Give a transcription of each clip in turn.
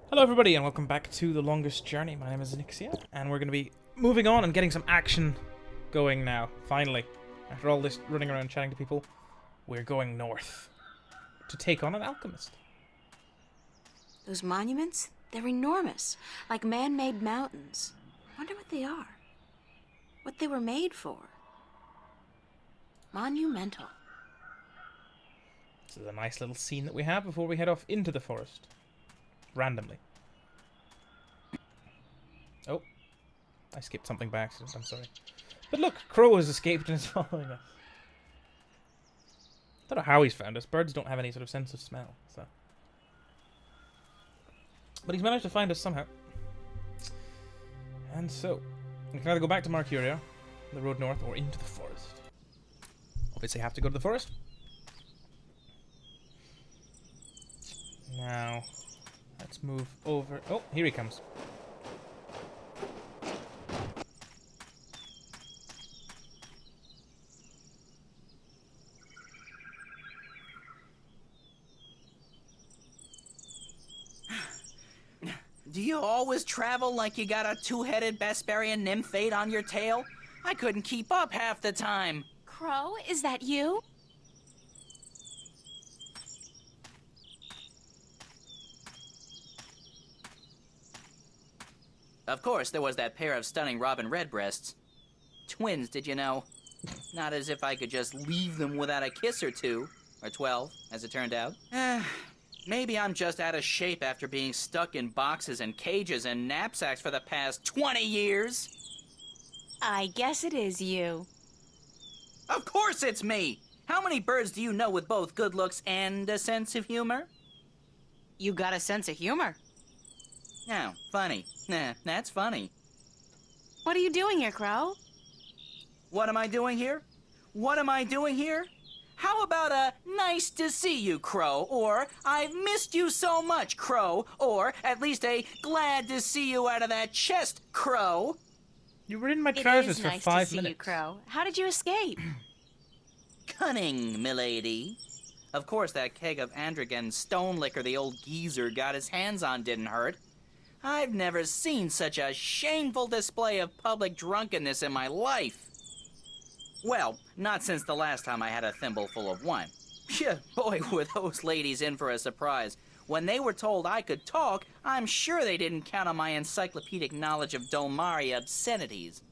Hello everybody and welcome back to The Longest Journey. My name is Xinixia and we're going to be moving on and getting some action going now, finally. After all this running around chatting to people, we're going north to take on an alchemist. Those monuments? They're enormous, like man-made mountains. Wonder what they are. What they were made for. Monumental. This is a nice little scene that we have before we head off into the forest. Randomly. Oh. I skipped something by accident, I'm sorry. But look, Crow has escaped and is following us. I don't know how he's found us. Birds don't have any sort of sense of smell, so. But he's managed to find us somehow. And so, we can either go back to Mercuria, the road north, or into the forest. Obviously have to go to the forest. Now, let's move over. Oh, here he comes. Do you always travel like you got a two-headed Besparian nymphate on your tail? I couldn't keep up half the time. Crow, is that you? Of course, there was that pair of stunning robin redbreasts. Twins, did you know? Not as if I could just leave them without a kiss or two. Or 12, as it turned out. Maybe I'm just out of shape after being stuck in boxes and cages and knapsacks for the past 20 years. I guess it is you. Of course it's me! How many birds do you know with both good looks and a sense of humor? You got a sense of humor. Oh, funny. Nah, that's funny. What are you doing here, Crow? What am I doing here? What am I doing here? How about a nice to see you, Crow, or I've missed you so much, Crow, or at least a glad to see you out of that chest, Crow? You were in my trousers it is for nice 5 to see minutes. you, Crow. How did you escape? Cunning, milady. Of course, that keg of Androgen stone liquor the old geezer got his hands on didn't hurt. I've never seen such a shameful display of public drunkenness in my life. Well, not since the last time I had a thimble full of wine. Phew, boy, were those ladies in for a surprise. When they were told I could talk, I'm sure they didn't count on my encyclopedic knowledge of Dolmari obscenities.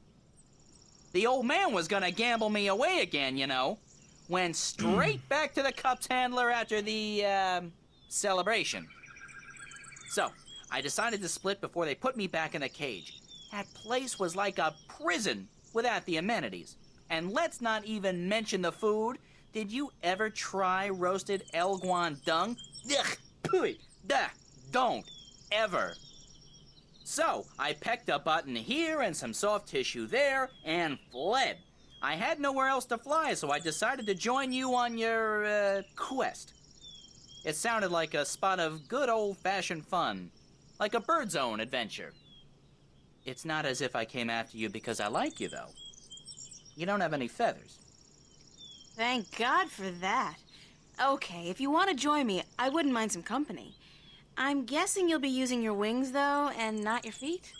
The old man was gonna gamble me away again, you know. Went straight back to the cups handler after the, celebration. So, I decided to split before they put me back in the cage. That place was like a prison without the amenities. And let's not even mention the food. Did you ever try roasted Elguan dung? Ugh, pooey, duh, don't, ever. So, I pecked a button here and some soft tissue there and fled. I had nowhere else to fly, so I decided to join you on your, quest. It sounded like a spot of good old-fashioned fun. Like a bird's own adventure. It's not as if I came after you because I like you, though. You don't have any feathers. Thank God for that. Okay, if you want to join me, I wouldn't mind some company. I'm guessing you'll be using your wings, though, and not your feet?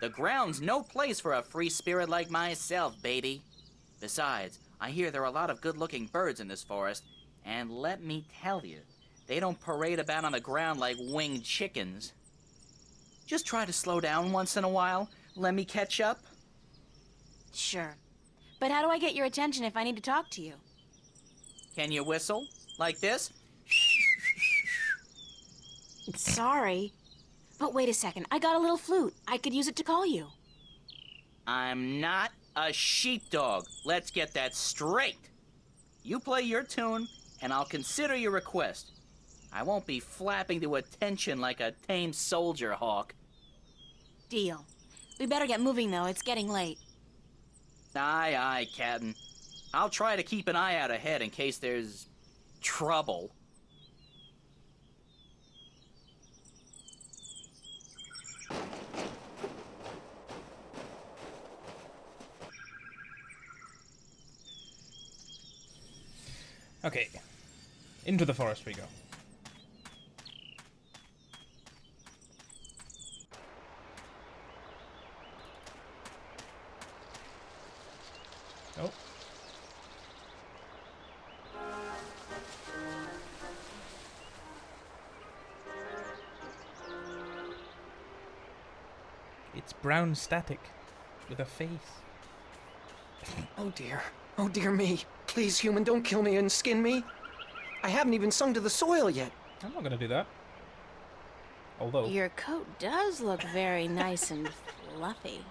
The ground's no place for a free spirit like myself, baby. Besides, I hear there are a lot of good-looking birds in this forest, and let me tell you, they don't parade about on the ground like winged chickens. Just try to slow down once in a while. Let me catch up. Sure. But how do I get your attention if I need to talk to you? Can you whistle? Like this? Sorry. But wait a second, I got a little flute. I could use it to call you. I'm not a sheepdog. Let's get that straight. You play your tune, and I'll consider your request. I won't be flapping to attention like a tame soldier hawk. Deal. We better get moving, though. It's getting late. Aye, aye, Captain. I'll try to keep an eye out ahead in case there's trouble. Okay. Into the forest we go. Oh. It's brown static with a face. Oh dear. Oh dear me. Please, human, don't kill me and skin me. I haven't even sung to the soil yet. I'm not gonna do that. Although... Your coat does look very nice and fluffy.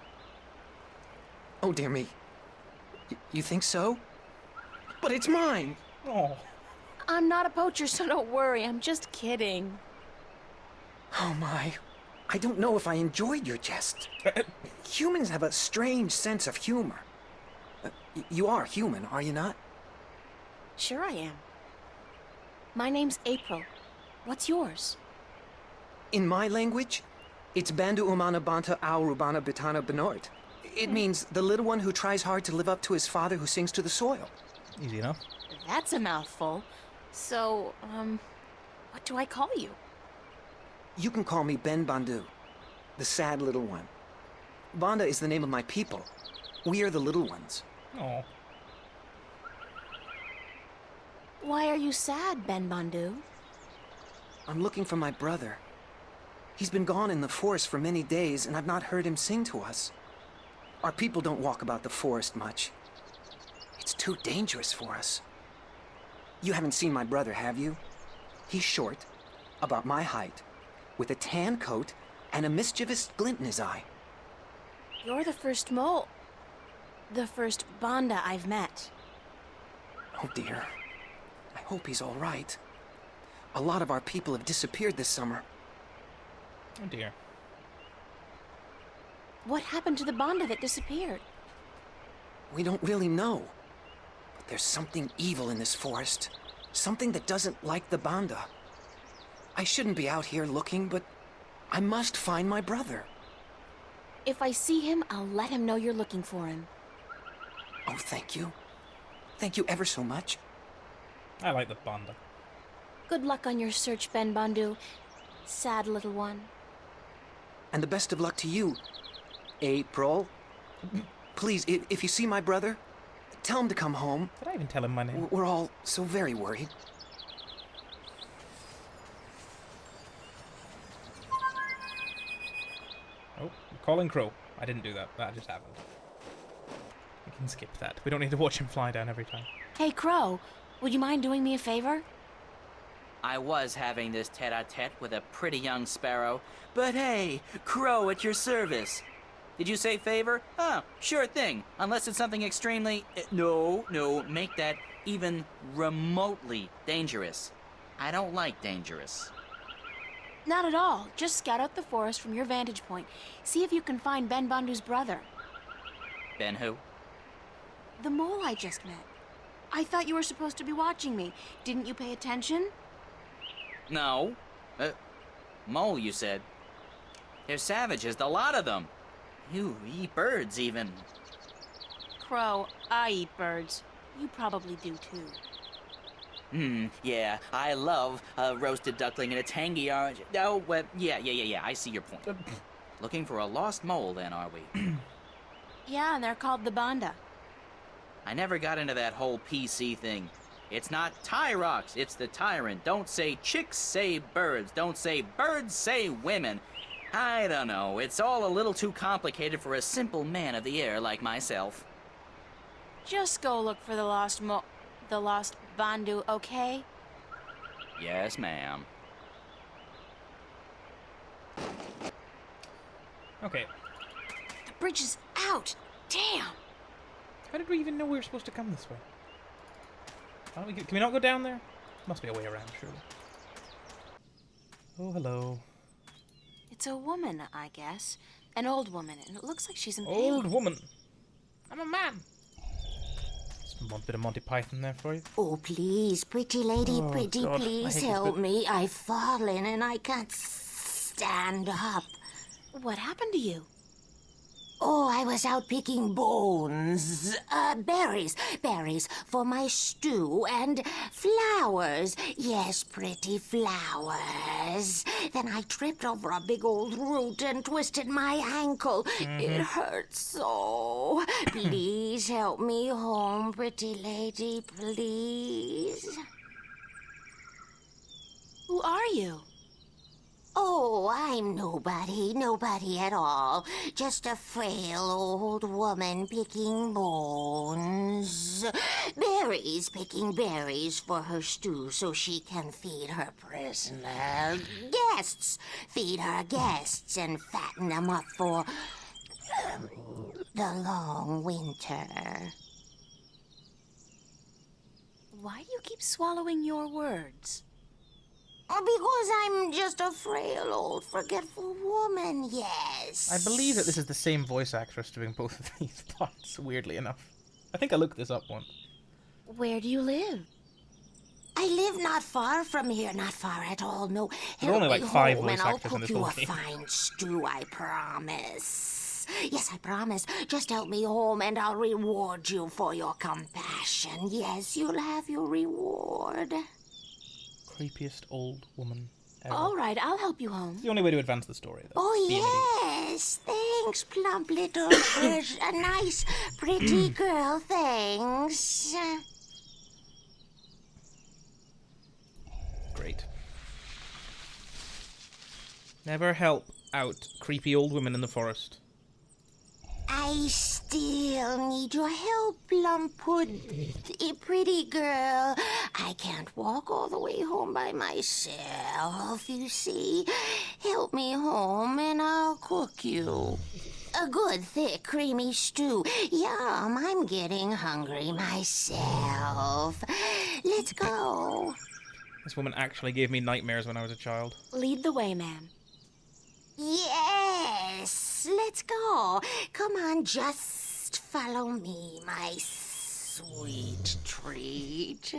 Oh dear me. You think so? But it's mine. Oh. I'm not a poacher, so don't worry. I'm just kidding. Oh my. I don't know if I enjoyed your jest. Humans have a strange sense of humor. You are human, are you not? Sure I am. My name's April. What's yours? In my language, it's Banda Umana Banta Au Rubana Bitana Benoit. It means the little one who tries hard to live up to his father who sings to the soil. Easy enough. That's a mouthful. So, what do I call you? You can call me Ben Bandu, the sad little one. Banda is the name of my people. We are the little ones. Oh. Why are you sad, Ben Bandu? I'm looking for my brother. He's been gone in the forest for many days, and I've not heard him sing to us. Our people don't walk about the forest much. It's too dangerous for us. You haven't seen my brother, have you? He's short, about my height, with a tan coat and a mischievous glint in his eye. You're the first mole. The first Banda I've met. Oh dear. I hope he's all right. A lot of our people have disappeared this summer. Oh dear. What happened to the Banda that disappeared? We don't really know. But there's something evil in this forest. Something that doesn't like the Banda. I shouldn't be out here looking, but I must find my brother. If I see him, I'll let him know you're looking for him. Oh, thank you. Thank you ever so much. I like the Banda. Good luck on your search, Ben Bandu. Sad little one. And the best of luck to you, April. Please, if you see my brother, tell him to come home. Did I even tell him my name? We're all so very worried. Oh, calling Crow. I didn't do that. That just happened. We can skip that. We don't need to watch him fly down every time. Hey, Crow, would you mind doing me a favor? I was having this tete-a-tete with a pretty young sparrow, but hey, Crow at your service. Did you say favor? Oh, sure thing. Unless it's something extremely... No, make that even remotely dangerous. I don't like dangerous. Not at all. Just scout out the forest from your vantage point. See if you can find Ben Bandu's brother. Ben who? The mole I just met. I thought you were supposed to be watching me. Didn't you pay attention? No. Mole, you said. They're savages, the lot of them. You eat birds, even. Crow, I eat birds. You probably do too. Yeah, I love a roasted duckling and a tangy orange. Oh, well, yeah, I see your point. Looking for a lost mole, then, are we? Yeah, and they're called the Banda. I never got into that whole PC thing. It's not Tyrox, it's the tyrant. Don't say chicks, say birds. Don't say birds, say women. I don't know, it's all a little too complicated for a simple man of the air like myself. Just go look for the lost Bandu, okay? Yes, ma'am. Okay. The bridge is out! Damn! How did we even know we were supposed to come this way? Can we not go down there? Must be a way around, surely. Oh, hello. It's a woman, I guess. An old woman, and it looks like she's in pain. Old woman! I'm a man! Some bit of Monty Python there for you. Oh, please, pretty lady, Oh, pretty, God, I please hate this help bit. me. I've fallen and I can't stand up. What happened to you? Oh, I was out picking bones. Berries for my stew, and flowers. Yes, pretty flowers. Then I tripped over a big old root and twisted my ankle. It hurts so. Please help me home, pretty lady, please. Who are you? Oh, I'm nobody at all. Just a frail old woman picking bones. Picking berries for her stew so she can feed her prisoner. Feed her guests and fatten them up for the long winter. Why do you keep swallowing your words? Because I'm just a frail old forgetful woman, yes. I believe that this is the same voice actress doing both of these parts, weirdly enough. I think I looked this up once. Where do you live? I live not far from here, not far at all, no. There are only like 5 voice and I'll actors in cook this you whole a game. fine stew, I promise. Yes, I promise. Just help me home and I'll reward you for your compassion. Yes, you'll have your reward. Creepiest old woman ever. All right, I'll help you home. It's the only way to advance the story, though. Oh, Be an idiot. yes. Thanks, plump little fish. A nice, pretty girl, thanks. Great. Never help out creepy old women in the forest. I still need your help, Plumpwood. Pretty girl. I can't walk all the way home by myself, you see. Help me home and I'll cook you a good, thick, creamy stew. Yum, I'm getting hungry myself. Let's go. This woman actually gave me nightmares when I was a child. Lead the way, ma'am. Yes, let's go. Come on, just follow me, my sweet treat.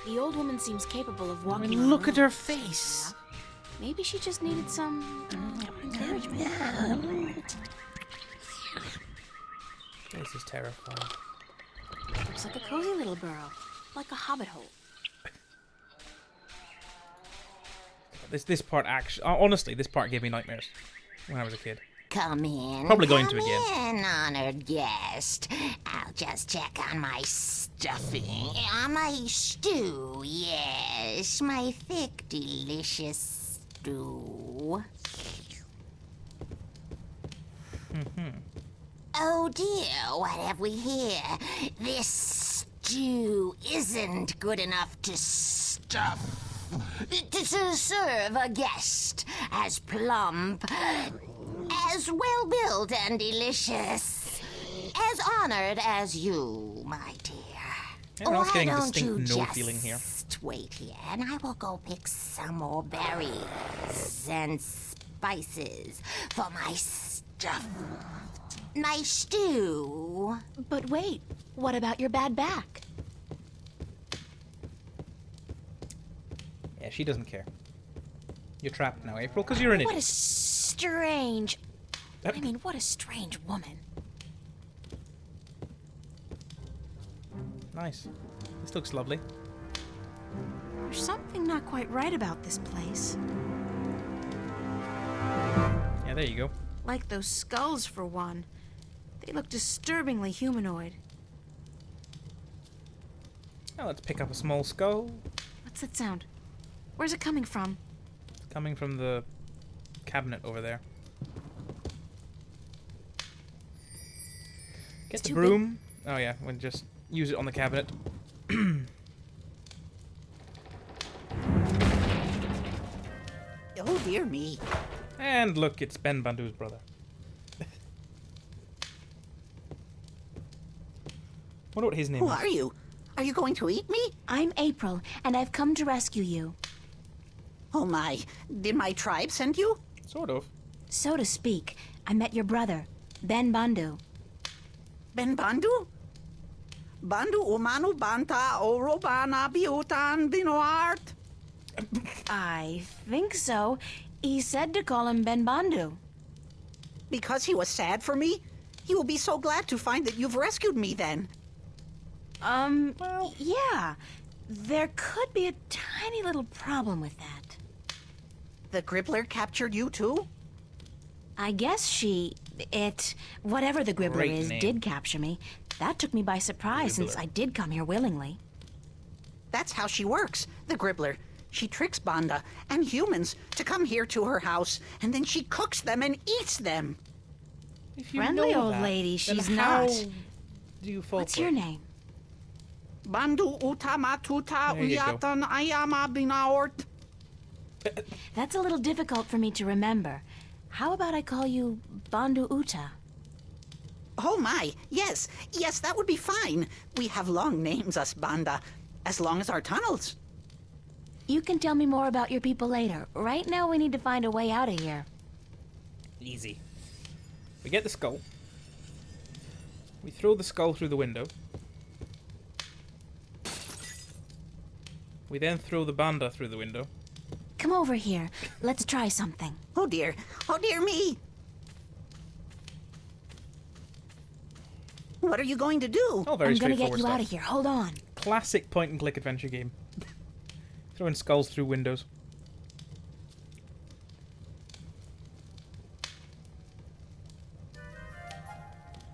The old woman seems capable of I walking mean, look alone. at her face. Maybe she just needed some encouragement. This is terrifying. Looks like a cozy little burrow, like a hobbit hole. This part actually, honestly, this part gave me nightmares when I was a kid. Come in. Probably going to Come again. in, honored guest. I'll just check on my stuffing. On my stew, yes. My thick, delicious stew. Oh dear, what have we here? This stew isn't good enough to stuff. To serve a guest as plump, as well-built and delicious, as honored as you, my dear. Everyone else getting a Why don't you distinct no just feeling here. wait here, and I will go pick some more berries and spices for my stuff. My stew. But wait, what about your bad back? Yeah, she doesn't care. You're trapped now, April, because you're an What a idiot. strange... I mean, what a strange woman. Nice. This looks lovely. There's something not quite right about this place. Yeah, there you go. Like those skulls, for one. They look disturbingly humanoid. Now let's pick up a small skull. What's that sound? Where's it coming from? Coming from the cabinet over there. Get the too broom. Oh yeah, we'll just use it on the cabinet. Oh, dear me. And look, it's Ben Bandu's brother. Wonder what his name Who is. are you? Are you going to eat me? I'm April, and I've come to rescue you. Oh, my. Did my tribe send you? Sort of. So to speak, I met your brother, Ben Bandu. Ben Bandu? Bandu umanu banta orobana biutan dinoart? I think so. He said to call him Ben Bandu. Because he was sad for me? He will be so glad to find that you've rescued me then. Well, Yeah. There could be a tiny little problem with that. The Gribbler captured you too? I guess whatever the Gribbler Great is, name. did capture me. That took me by surprise since Gribbler. I did come here willingly. That's how she works, the Gribbler. She tricks Banda and humans to come here to her house, and then she cooks them and eats them. if you Friendly know old that, lady, then she's how not. do you fall What's for your it? name? Bandu utamatuta There you go. uyatan ayama binaort. That's a little difficult for me to remember. How about I call you Bandu Uta? Oh my, yes, that would be fine. We have long names, us Banda, as long as our tunnels. You can tell me more about your people later. Right now we need to find a way out of here. Easy. We get the skull. We throw the skull through the window. We then throw the Banda through the window. Come over here. Let's try something. Oh dear me. What are you going to do? All very I'm gonna get straightforward you stuff. out of here. Hold on. Classic point-and-click adventure game. Throwing skulls through windows.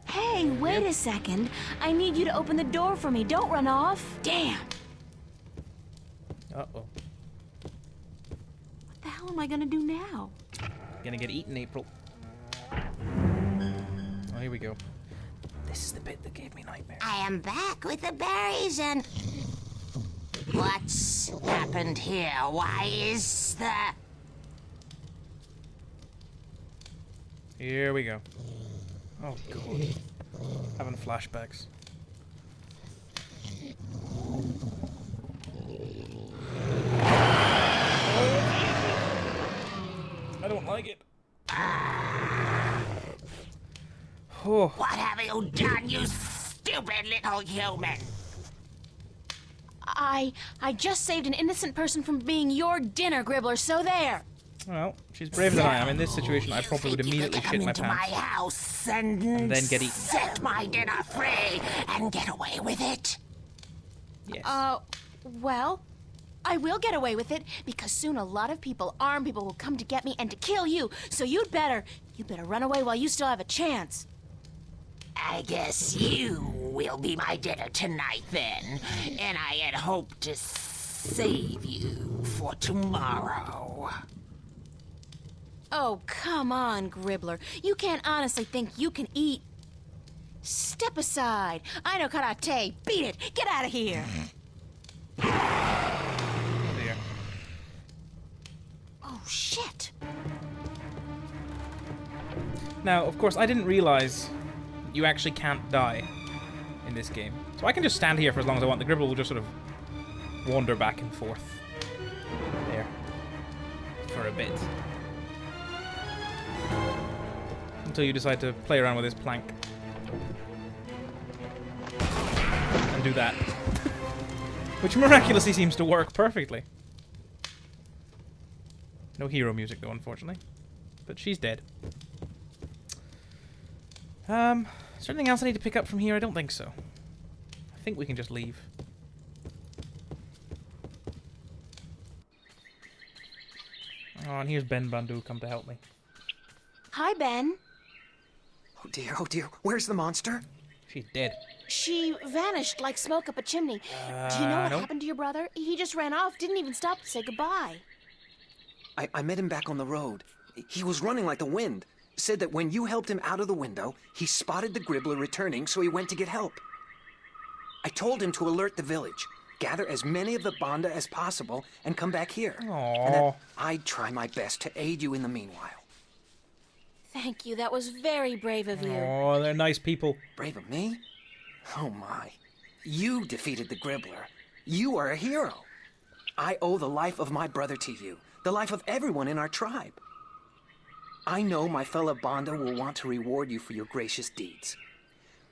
Hey, wait a second. I need you to open the door for me. Don't run off. Damn. Uh-oh. What the hell am I gonna do now? Gonna get eaten, April. Oh, here we go. This is the bit that gave me nightmares. I am back with the berries and... What's happened here? Why is the... Here we go. Oh, God. Having flashbacks. I don't like it. Oh, What have you done, you stupid little human? I just saved an innocent person from being your dinner, Gribbler, so there. well, she's braver than I am. In this situation, I probably would Think you immediately could shit come my into my pants. house and then get eaten. set my dinner free and get away with it? Yes. Well, I will get away with it because soon a lot of people, armed people, will come to get me and to kill you. So you better run away while you still have a chance. I guess you will be my dinner tonight then, and I had hoped to save you for tomorrow. Oh, come on, Gribbler. You can't honestly think you can eat. Step aside. I know karate. Beat it. Get out of here. Oh, dear. Oh, shit. Now, of course, I didn't realize you actually can't die in this game. So I can just stand here for as long as I want. The Gribble will just sort of wander back and forth there for a bit. Until you decide to play around with this plank. And do that. Which miraculously seems to work perfectly. No hero music though, unfortunately. But she's dead. Is there anything else I need to pick up from here? I don't think so. I think we can just leave. Oh, and here's Ben Bandu come to help me. Hi, Ben. Oh dear, where's the monster? She's dead. She vanished like smoke up a chimney. Do you know what nope. happened to your brother? He just ran off, didn't even stop to say goodbye. I met him back on the road. He was running like the wind. Said that when you helped him out of the window, he spotted the Gribbler returning, so he went to get help. I told him to alert the village, gather as many of the Banda as possible, and come back here. And Aww. that I'd try my best to aid you in the meanwhile. Thank you. That was very brave of you. Oh, they're nice people. Brave of me? Oh my. You defeated the Gribbler. You are a hero. I owe the life of my brother to you, the life of everyone in our tribe. I know my fellow Banda will want to reward you for your gracious deeds.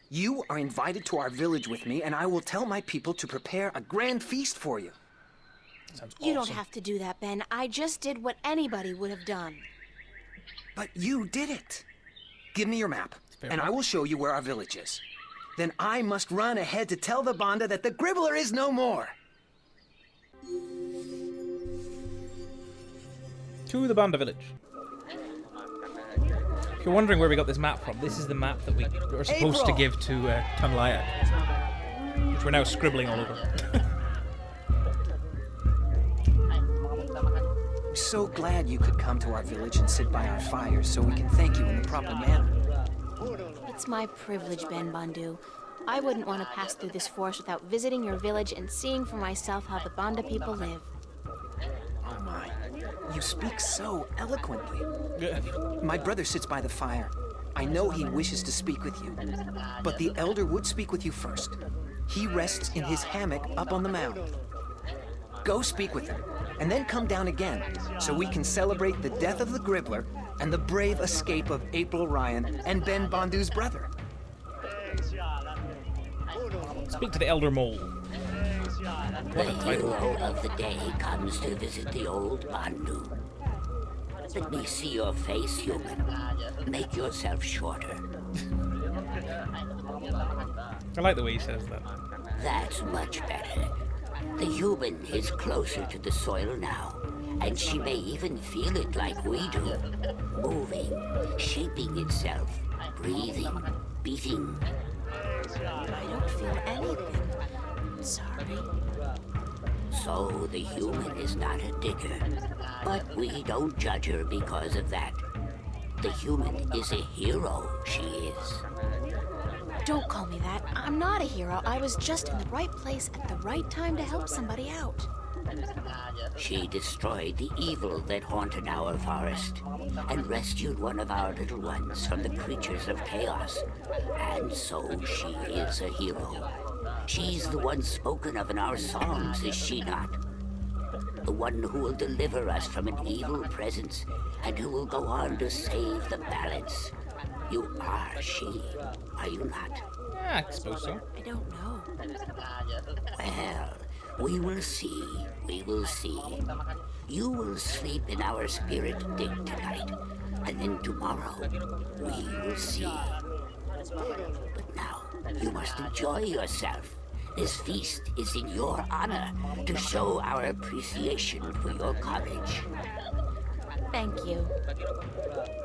You are invited to our village with me, and I will tell my people to prepare a grand feast for you. Sounds You don't awesome. have to do that, Ben. I just did what anybody would have done. But you did it. Give me your map, Fair and I point. will show you where our village is. Then I must run ahead to tell the Banda that the Gribbler is no more. To the Banda village. If you're wondering where we got this map from, this is the map that we were supposed to April! give to Tunlaya, which we're now scribbling all over. I'm so glad you could come to our village and sit by our fire so we can thank you in the proper manner. It's my privilege, Ben Bandu. I wouldn't want to pass through this forest without visiting your village and seeing for myself how the Banda people live. Oh my, you speak so eloquently. My brother sits by the fire. I know he wishes to speak with you, but the elder would speak with you first. He rests in his hammock up on the mound. Go speak with him, and then come down again, so we can celebrate the death of the Gribbler and the brave escape of April Ryan and Ben Bandu's brother. Speak to the Elder Mole. What a The title. hero of the day comes to visit the old Bandu. Let me see your face, human. Make yourself shorter. I like the way he says that. That's much better. The human is closer to the soil now, and she may even feel it like we do. Moving, shaping itself, breathing, beating. I don't feel anything. Sorry. So the human is not a digger, but we don't judge her because of that. The human is a hero, she is. Don't call me that. I'm not a hero. I was just in the right place at the right time to help somebody out. She destroyed the evil that haunted our forest and rescued one of our little ones from the creatures of chaos. And so she is a hero. She's the one spoken of in our songs, is she not? The one who will deliver us from an evil presence and who will go on to save the balance. You are she, are you not? Yeah, I suppose so. I don't know. Well, we will see, we will see. You will sleep in our spirit dig tonight, and then tomorrow we will see. But now, you must enjoy yourself. This feast is in your honor to show our appreciation for your courage. Thank you.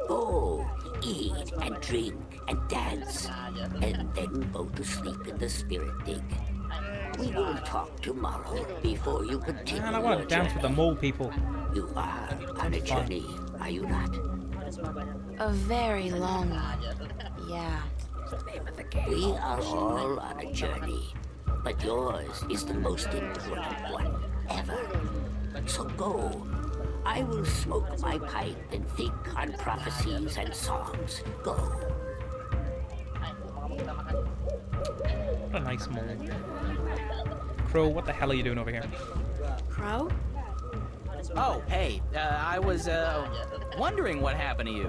Go, eat and drink and dance, and then go to sleep in the spirit dig. We will talk tomorrow before you continue. Man, I want to your dance with the journey. mole people. You are on a journey, are you not? A very long one. Yeah. We are all on a journey, but yours is the most important one ever. So go. I will smoke my pipe and think on prophecies and songs. Go. What a nice mole. Crow, what the hell are you doing over here? Crow? Oh, hey, I was, wondering what happened to you.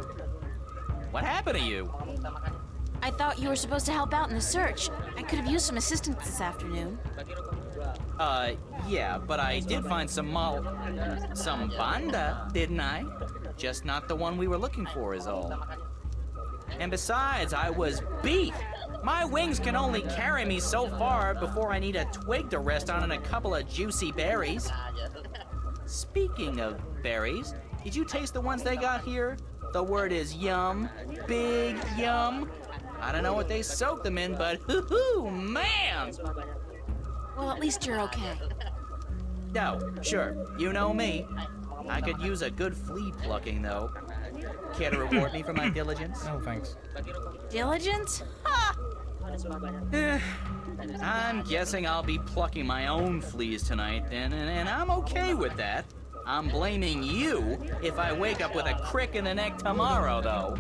What happened to you? I thought you were supposed to help out in the search. I could have used some assistance this afternoon. Yeah, but I did find some Banda, didn't I? Just not the one we were looking for is all. And besides, I was beat. My wings can only carry me so far before I need a twig to rest on and a couple of juicy berries. Speaking of berries, did you taste the ones they got here? The word is yum. Big yum. I don't know what they soaked them in, but hoo-hoo, man! Well, at least you're okay. No, sure, you know me. I could use a good flea plucking, though. Care to reward me for my diligence? No, thanks. Diligence? Ha! I'm guessing I'll be plucking my own fleas tonight, and I'm okay with that. I'm blaming you if I wake up with a crick in the neck tomorrow, though.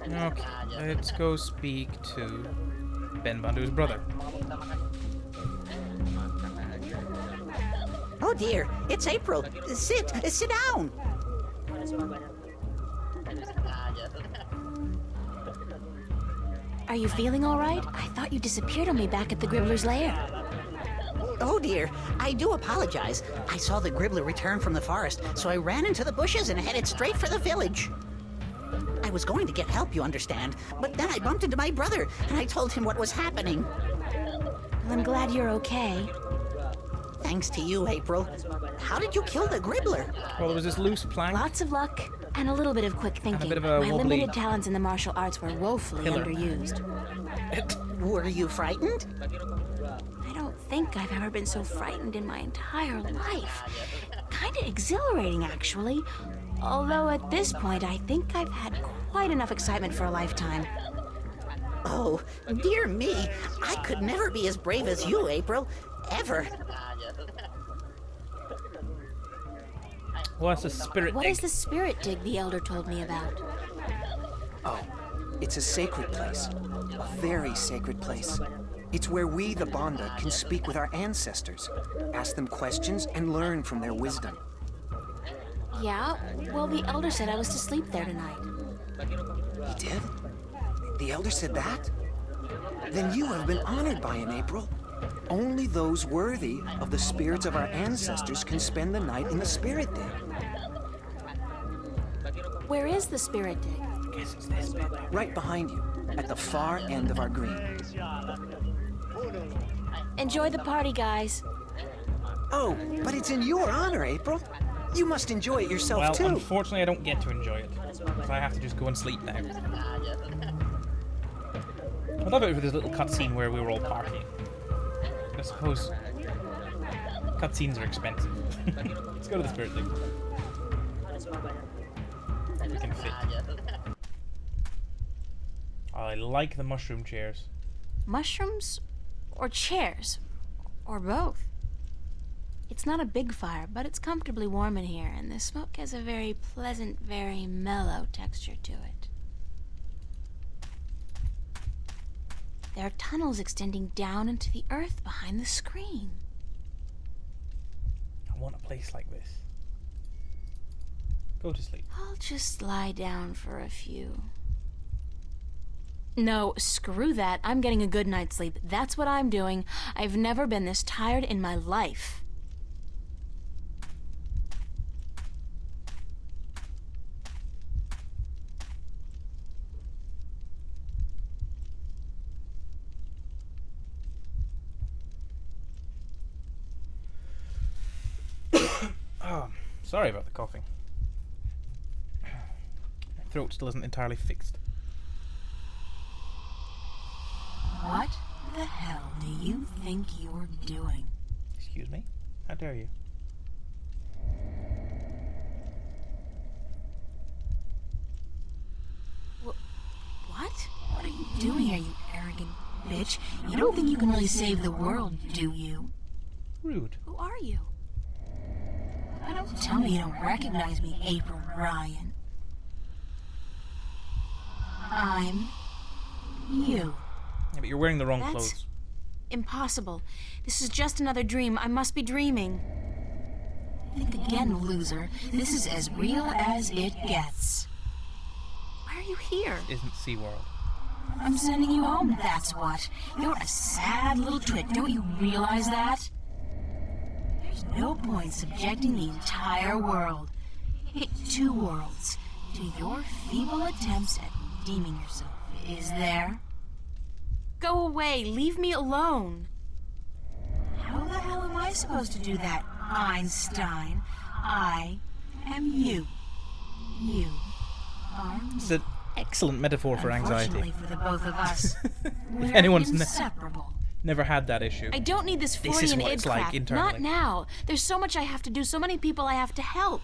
Okay, let's go speak to Ben Bandu's brother. Oh dear, it's April. Sit down. Are you feeling all right? I thought you disappeared on me back at the Gribbler's lair. Oh dear, I do apologize. I saw the Gribbler return from the forest, so I ran into the bushes and headed straight for the village. I was going to get help, you understand, but then I bumped into my brother, and I told him what was happening. Well, I'm glad you're okay. Thanks to you, April. How did you kill the Gribbler? Well, there was this loose plank. Lots of luck and a little bit of quick thinking. bit of a My wobbly limited talents in the martial arts were woefully pillar. underused. Were you frightened? I don't think I've ever been so frightened in my entire life. Kinda exhilarating, actually. Although at this point, I think I've had quite enough excitement for a lifetime. Oh, dear me. I could never be as brave as you, April. Ever. What's the spirit What dig? is the spirit dig the elder told me about? Oh, it's a sacred place. A very sacred place. It's where we, the Banda, can speak with our ancestors, ask them questions, and learn from their wisdom. Yeah, well, the elder said I was to sleep there tonight. He did? The elder said that? Then you have been honored by him, April. Only those worthy of the spirits of our ancestors can spend the night in the spirit dig. Where is the spirit dig? I guess it's this bit. Right behind you, at the far end of our green. Enjoy the party, guys. Oh, but it's in your honor, April. You must enjoy it yourself, Well, too. unfortunately, I don't get to enjoy it. Because I have to just go and sleep now. I love it with this little cutscene where we were all partying. I suppose cutscenes are expensive. Let's go to the spirit thing. We can fit. I like the mushroom chairs. Mushrooms or chairs? Or both? It's not a big fire, but it's comfortably warm in here, and the smoke has a very pleasant, very mellow texture to it. There are tunnels extending down into the earth behind the screen. I want a place like this. Go to sleep. I'll just lie down for a few. No, screw that. I'm getting a good night's sleep. That's what I'm doing. I've never been this tired in my life. Oh, sorry about the coughing. My throat still isn't entirely fixed. What the hell do you think you're doing? Excuse me? How dare you? What? What are you doing here, you arrogant bitch? You don't think you can really save the world, do you? Rude. Who are you? Don't tell me you don't recognize me, April Ryan. I'm you. Yeah, but you're wearing the wrong That's clothes. impossible. This is just another dream. I must be dreaming. Think again, loser. This is as real as it gets. Why are you here? Isn't SeaWorld. I'm sending you home, that's what. You're a sad little twit, don't you realize that? There's no point subjecting the entire world, two worlds, to your feeble attempts at redeeming yourself, is there? Go away, leave me alone. How the hell am I supposed to do that, Einstein? I am you. You are me. It's an excellent metaphor for anxiety. Unfortunately for the both of us, we're anyone's inseparable. Never had that issue. I don't need this This is Freudian what id it's like crap. internally. Not now. There's so much I have to do, so many people I have to help.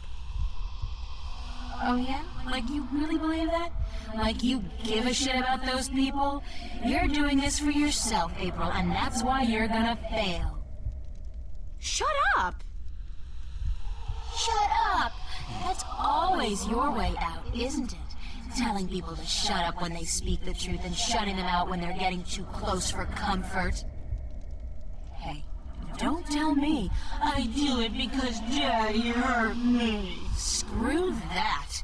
Oh yeah? Like you really believe that? Like you give a shit about those people? You're doing this for yourself, April, and that's why you're gonna fail. Shut up! Shut up! That's always your way out, isn't it? Telling people to shut up when they speak the truth and shutting them out when they're getting too close for comfort. Hey, don't tell me I do it because Daddy hurt me. Screw that.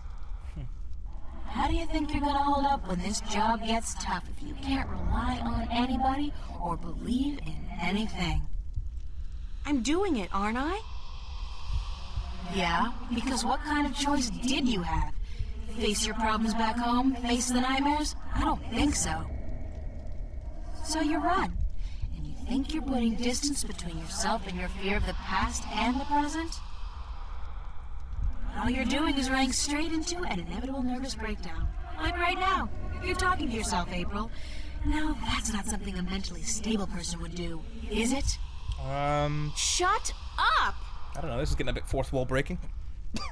How do you think you're gonna hold up when this job gets tough if you can't rely on anybody or believe in anything? I'm doing it, aren't I? Yeah, because what kind of choice did you have? Face your problems back home? Face the nightmares? I don't think so. So you run, and you think you're putting distance between yourself and your fear of the past and the present? All you're doing is running straight into an inevitable nervous breakdown. Like right now. You're talking to yourself, April. No, that's not something a mentally stable person would do, is it? Shut up! I don't know, this is getting a bit fourth wall breaking.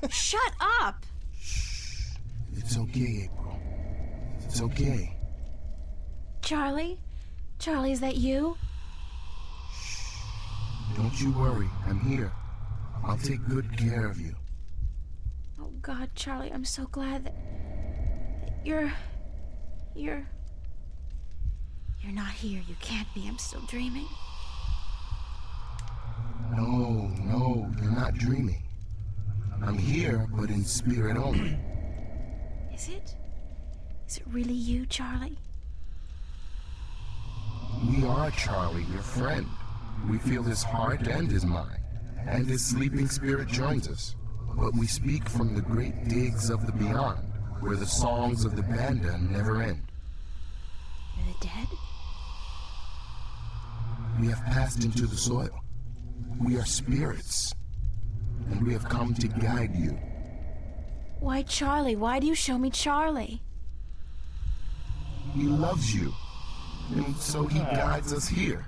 Shut up! It's okay, April. It's okay. Charlie? Charlie, is that you? Don't you worry. I'm here. I'll take good care of you. Oh, God, Charlie, I'm so glad that you're not here. You can't be. I'm still dreaming. No, you're not dreaming. I'm here, but in spirit only. Is it? Is it really you, Charlie? We are Charlie, your friend. We feel his heart and his mind, and his sleeping spirit joins us. But we speak from the great digs of the beyond, where the songs of the Banda never end. You're the dead? We have passed into the soil. We are spirits, and we have come to guide you. Why, Charlie? Why do you show me Charlie? He loves you, and so he guides us here,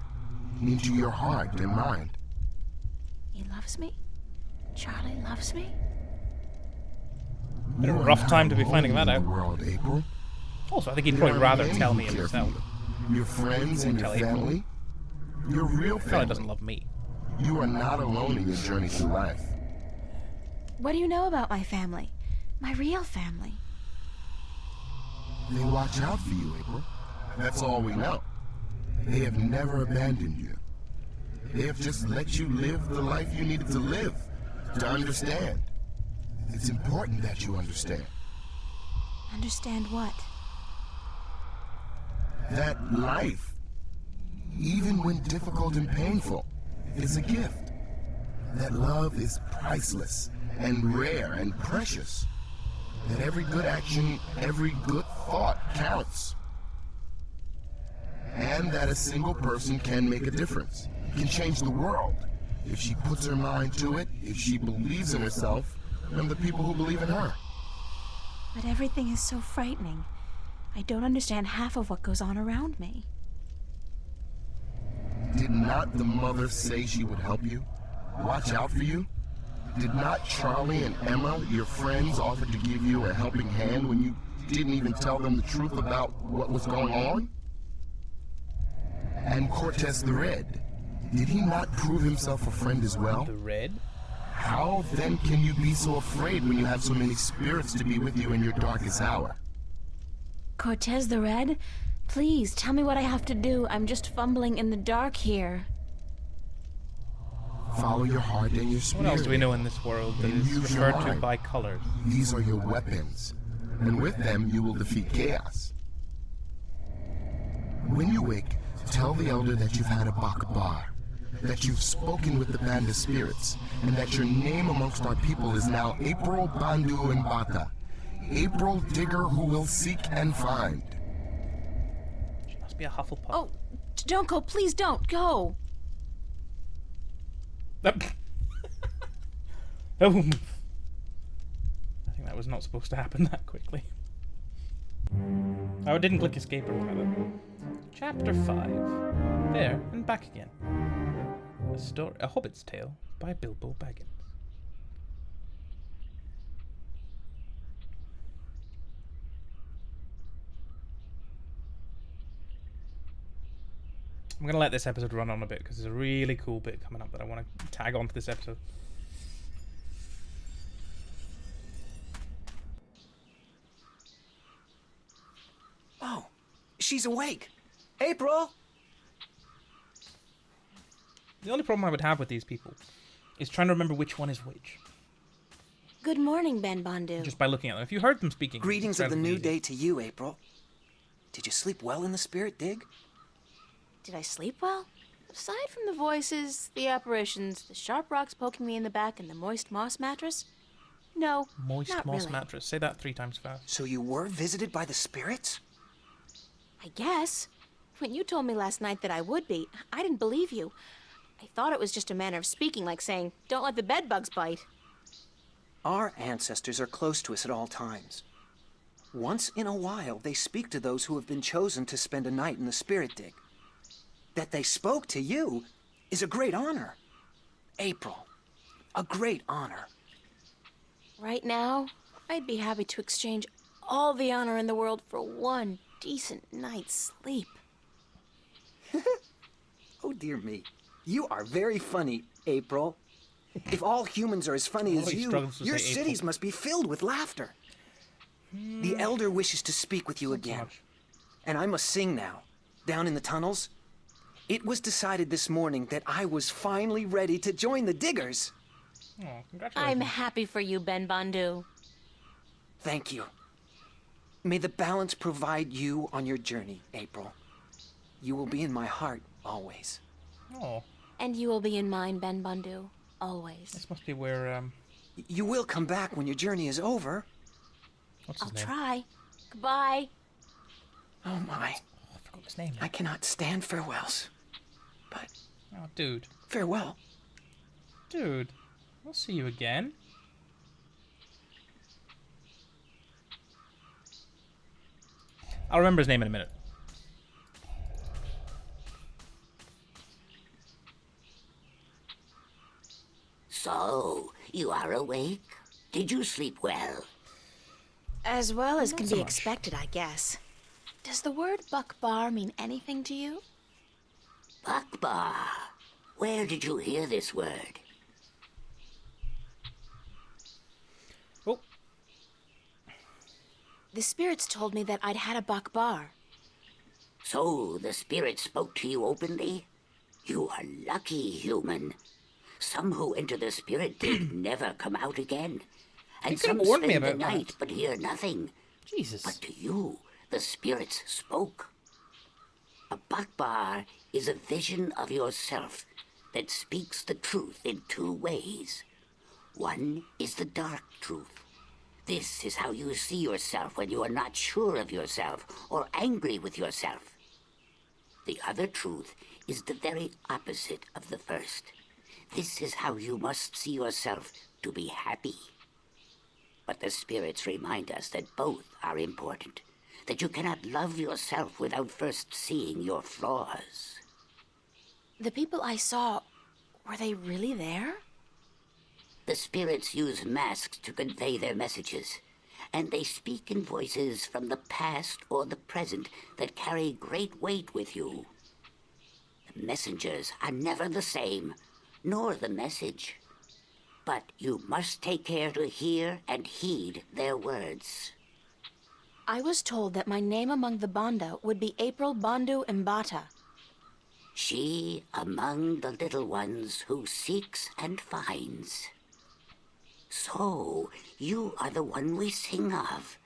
into your heart and mind. He loves me? Charlie loves me? Been a rough time to be finding that out. World, April. Also, I think he'd probably rather tell me himself. Your friends and your family, your real Charlie family. doesn't love me. You are not alone in your journey through life. What do you know about my family? My real family? They watch out for you, April. That's all we know. They have never abandoned you. They have just let you live the life you needed to live, to understand. It's important that you understand. Understand what? That life, even when difficult and painful, is a gift. That love is priceless and rare and precious. That every good action, every good thought counts. And that a single person can make a difference, can change the world, if she puts her mind to it, if she believes in herself, and the people who believe in her. But everything is so frightening. I don't understand half of what goes on around me. Did not the mother say she would help you? Watch out for you? Did not Charlie and Emma, your friends, offer to give you a helping hand when you didn't even tell them the truth about what was going on? And Cortez the Red, did he not prove himself a friend as well? The Red? How then can you be so afraid when you have so many spirits to be with you in your darkest hour? Cortez the Red? Please, tell me what I have to do. I'm just fumbling in the dark here. Follow your heart and your spirit. What else do we know in this world that And is use your referred to mind. by colors? These are your weapons, and with them you will defeat chaos. When you wake, tell the elder that you've had a Bakabar, that you've spoken with the Banda spirits, and that your name amongst our people is now April Bandu and Bata, April Digger who will seek and find. She must be a Hufflepuff. Oh, don't go. Please don't go. Oh. I think that was not supposed to happen that quickly. Oh, I didn't click escape or whatever. Chapter 5. There, and back again. A Hobbit's Tale by Bilbo Baggins. I'm gonna let this episode run on a bit because there's a really cool bit coming up that I want to tag onto this episode. Oh, she's awake. April! The only problem I would have with these people is trying to remember which one is which. Good morning, Ben Bandu. Just by looking at them. If you heard them speaking... Greetings it's of the new relatively day to you, April. Did you sleep well in the spirit dig? Did I sleep well? aside from the voices, the apparitions, the sharp rocks poking me in the back, and the moist moss mattress, no, Moist not moss really. mattress. Say that 3 times fast. So you were visited by the spirits? I guess. When you told me last night that I would be, I didn't believe you. I thought it was just a manner of speaking, like saying, don't let the bedbugs bite. Our ancestors are close to us at all times. Once in a while, they speak to those who have been chosen to spend a night in the spirit dig. That they spoke to you is a great honor. April, a great honor. Right now, I'd be happy to exchange all the honor in the world for one decent night's sleep. Oh, dear me. You are very funny, April. If all humans are as funny as he you, struggles to your say cities April. must be filled with laughter. The Elder wishes to speak with you again. much. And I must sing now. Down in the tunnels, it was decided this morning that I was finally ready to join the diggers. Oh, I'm congratulations. happy for you, Ben Bandu. Thank you. May the balance provide you on your journey, April. You will be in my heart always. Oh, And you will be in mine, Ben Bandu, always. this must be where, You will come back when your journey is over. what's I'll his name? try. Goodbye. Oh my, Oh, I forgot his name. I cannot stand farewells. But Oh, dude. farewell. Dude, we'll see you again. I'll remember his name in a minute. So, you are awake? Did you sleep well? As well as Not can so be much. expected, I guess. Does the word Buckbar mean anything to you? Akbar. Where did you hear this word? Oh, The spirits told me that I'd had a Buckbar. So the spirit spoke to you openly? You are lucky, human. Some who enter the spirit dig never come out again. And You could have some warned me spend the about that. night but hear nothing. Jesus. But to you, the spirits spoke. A Bakbar is a vision of yourself that speaks the truth in 2 ways. One is the dark truth. This is how you see yourself when you are not sure of yourself or angry with yourself. The other truth is the very opposite of the first. This is how you must see yourself to be happy. But the spirits remind us that both are important, that you cannot love yourself without first seeing your flaws. The people I saw, were they really there? The spirits use masks to convey their messages, and they speak in voices from the past or the present that carry great weight with you. The messengers are never the same, nor the message. But you must take care to hear and heed their words. I was told that my name among the Banda would be April Bandu Mbata. She among the little ones who seeks and finds. So, you are the one we sing of.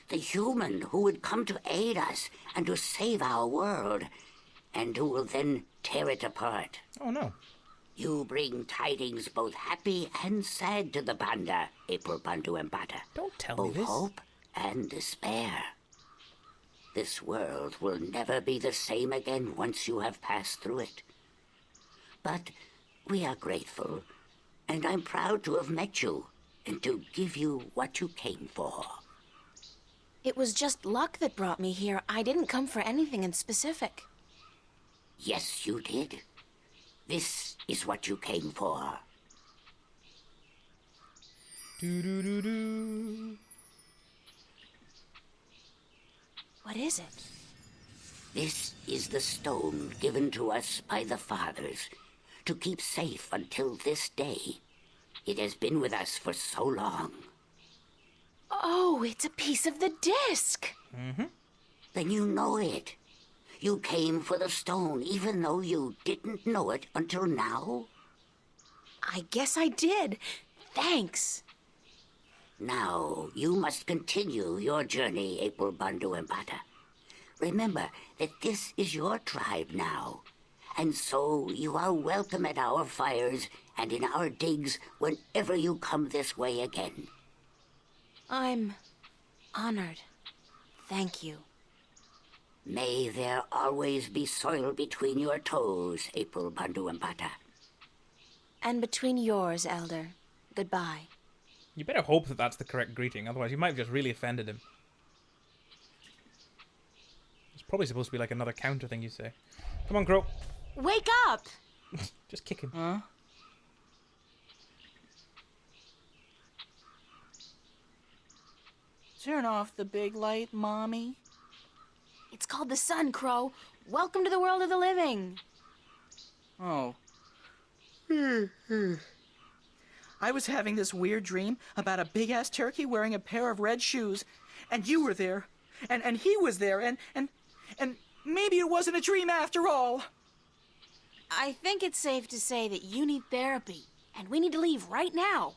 The human who would come to aid us and to save our world, and who will then tear it apart. Oh, no. You bring tidings both happy and sad to the Banda, April Bandu Mbata. Don't tell me Both this. hope and despair. This world will never be the same again once you have passed through it. But we are grateful, and I'm proud to have met you, and to give you what you came for. It was just luck that brought me here. I didn't come for anything in specific. Yes, you did. This is what you came for. Do-do-do-do. What is it? This is the stone given to us by the fathers to keep safe until this day. It has been with us for so long. Oh, it's a piece of the disc. Then you know it. You came for the stone even though you didn't know it until now? I guess I did. Thanks. Now, you must continue your journey, April Bandu Mbata. Remember that this is your tribe now, And so you are welcome at our fires and in our digs whenever you come this way again. I'm honored. Thank you. May there always be soil between your toes, April Banduambata. And between yours, Elder. Goodbye. You better hope that that's the correct greeting, otherwise you might have just really offended him. It's probably supposed to be like another counter thing you say. Come on, Crow. Wake up! Just kick him. Huh? Turn off the big light, Mommy. It's called the sun, Crow. Welcome to the world of the living. Oh. I was having this weird dream about a big-ass turkey wearing a pair of red shoes, and you were there, and he was there, and maybe it wasn't a dream after all. I think it's safe to say that you need therapy, and we need to leave right now.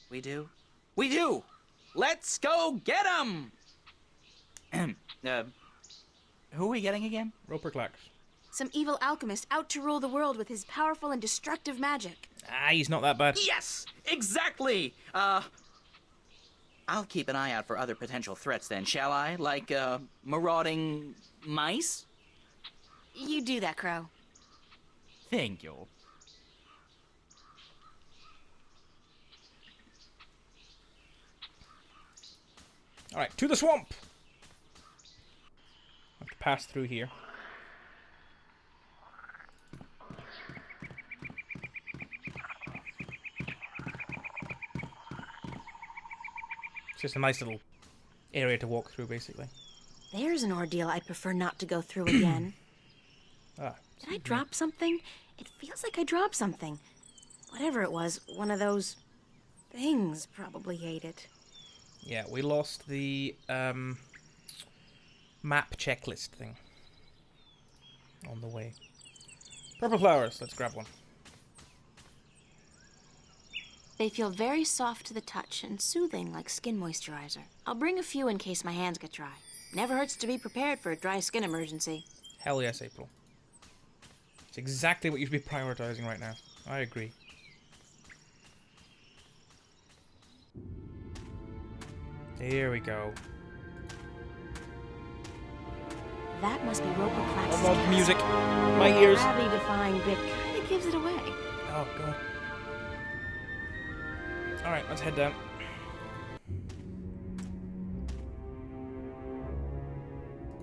We do? We do! Let's go get him! Who are we getting again? Roper Clacks. Some evil alchemist out to rule the world with his powerful and destructive magic. Ah, he's not that bad. Yes! Exactly! I'll keep an eye out for other potential threats then, shall I? Like, marauding mice? You do that, Crow. Thank you. Alright, to the swamp! I have to pass through here. It's just a nice little area to walk through, basically. There's an ordeal I'd prefer not to go through again. Ah, Did I drop something? It feels like I dropped something. Whatever it was, one of those things probably ate it. yeah, we lost the map checklist thing on the way. Purple flowers, let's grab one. They feel very soft to the touch and soothing like skin moisturizer. I'll bring a few in case my hands get dry. Never hurts to be prepared for a dry skin emergency. Hell yes, April. It's exactly what you should be prioritizing right now. I agree. Here we go. That must be Roper Clax's Oh, castle. music. My ears. Gravity-defying bit kinda gives it away. Oh, God. Alright, let's head down.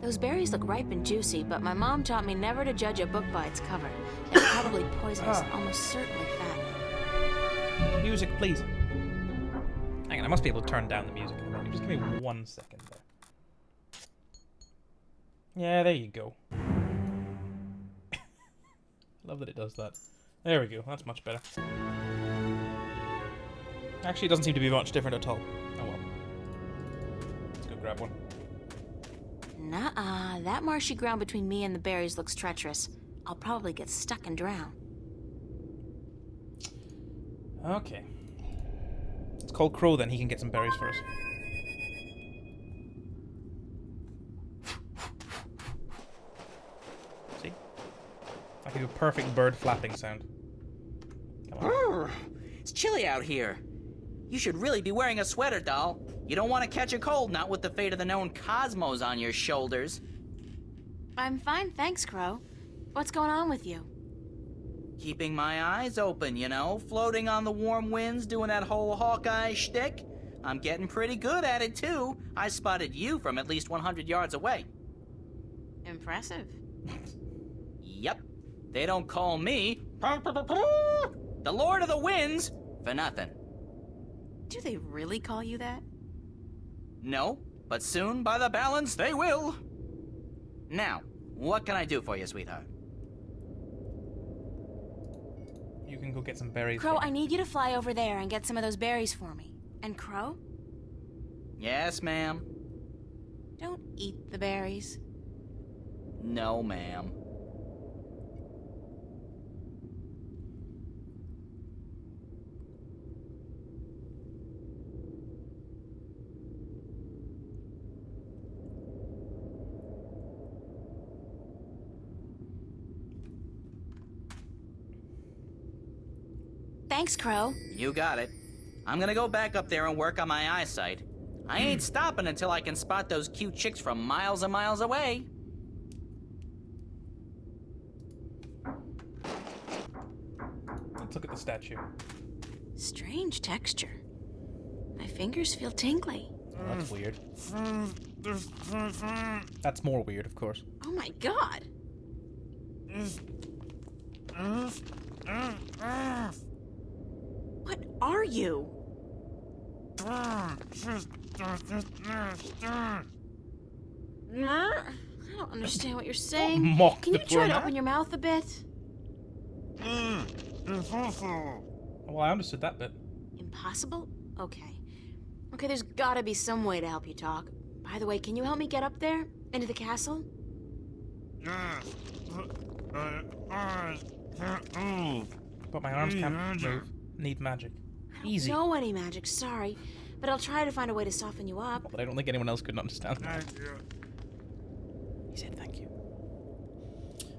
Those berries look ripe and juicy, but my mom taught me never to judge a book by its cover. They're probably poisonous, almost certainly fattening. Music, please. Hang on, I must be able to turn down the music in a minute. Just give me 1 second there. Yeah, there you go. Love that it does that. There we go, that's much better. Actually, it doesn't seem to be much different at all. Oh well. Let's go grab one. Nuh-uh, that marshy ground between me and the berries looks treacherous. I'll probably get stuck and drown. Okay. Let's call Crow then, he can get some berries for us. See? I can do a perfect bird flapping sound. Come on. It's chilly out here. You should really be wearing a sweater, doll. You don't want to catch a cold, not with the fate of the known cosmos on your shoulders. I'm fine, thanks, Crow. What's going on with you? Keeping my eyes open, you know, floating on the warm winds, doing that whole Hawkeye shtick. I'm getting pretty good at it, too. I spotted you from at least 100 yards away. Impressive. Yep. They don't call me the Lord of the Winds for nothing. Do they really call you that? No, but soon, by the balance, they will. Now, what can I do for you, sweetheart? You can go get some berries. Crow, for me. I need you to fly over there and get some of those berries for me. And Crow, Yes, ma'am. don't eat the berries. No, ma'am. Thanks, Crow. You got it. I'm gonna go back up there and work on my eyesight. I ain't stopping until I can spot those cute chicks from miles and miles away. Let's look at the statue. Strange texture. My fingers feel tingly. Oh, that's weird. That's more weird, of course. Oh my god. What are you? I don't understand what you're saying. Mock Can the you poor try to man. open your mouth a bit? Well, I understood that bit. Impossible? Okay. Okay, there's gotta be some way to help you talk. By the way, can you help me get up there? Into the castle? But my arms can't move. Need magic. Easy. I don't know any magic, sorry. But I'll try to find a way to soften you up. But I don't think anyone else could understand that. He said thank you.